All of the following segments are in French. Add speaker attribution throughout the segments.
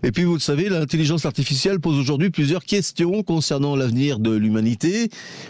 Speaker 1: Et puis vous le savez, l'intelligence artificielle pose aujourd'hui plusieurs questions concernant l'avenir de l'humanité.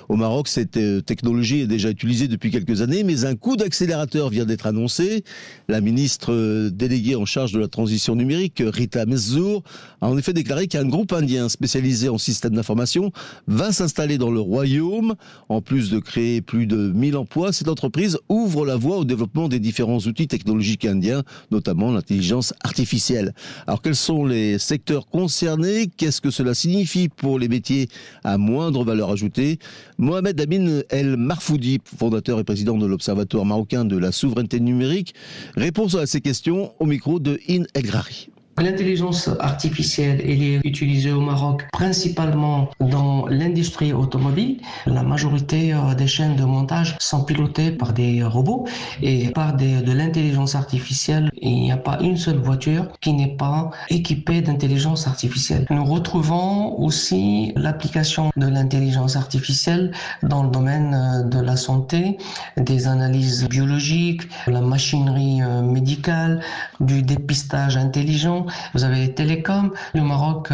Speaker 1: Au Maroc, cette technologie est déjà utilisée depuis quelques années, mais un coup d'accélérateur vient d'être annoncé. La ministre déléguée en charge de la transition numérique, Rita Meszour, a en effet déclaré qu'un groupe indien spécialisé en système d'information va s'installer dans le royaume. En plus de créer plus de 1000 emplois, cette entreprise ouvre la voie au développement des différents outils technologiques indiens, notamment l'intelligence artificielle. Alors quels sont les secteurs concernés? Qu'est-ce que cela signifie pour les métiers à moindre valeur ajoutée? Mohamed Amin El Marfoudi, fondateur et président de l'Observatoire marocain de la souveraineté numérique, répond à ces questions au micro de In El Grari.
Speaker 2: L'intelligence artificielle, elle est utilisée au Maroc principalement dans l'industrie automobile. La majorité des chaînes de montage sont pilotées par des robots et par de l'intelligence artificielle. Il n'y a pas une seule voiture qui n'est pas équipée d'intelligence artificielle. Nous retrouvons aussi l'application de l'intelligence artificielle dans le domaine de la santé, des analyses biologiques, la machinerie médicale, du dépistage intelligent. Vous avez les télécoms. Le Maroc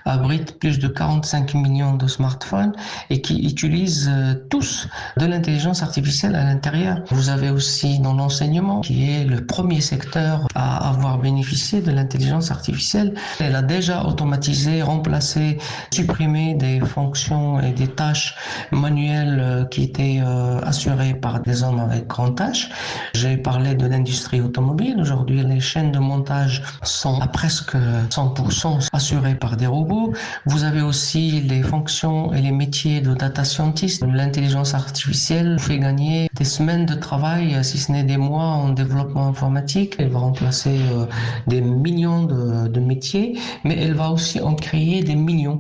Speaker 2: abrite plus de 45 millions de smartphones et qui utilisent tous de l'intelligence artificielle à l'intérieur. Vous avez aussi dans l'enseignement, qui est le premier secteur à avoir bénéficié de l'intelligence artificielle. Elle a déjà automatisé, remplacé, supprimé des fonctions et des tâches manuelles qui étaient assurées par des hommes avec grand H. J'ai parlé de l'industrie automobile. Aujourd'hui, les chaînes de montage sont à presque 100% assurées par des robots. Vous avez aussi les fonctions et les métiers de data scientist. L'intelligence artificielle fait gagner des semaines de travail, si ce n'est des mois en développement informatique. Elle va remplacer des millions de métiers, mais elle va aussi en créer des millions.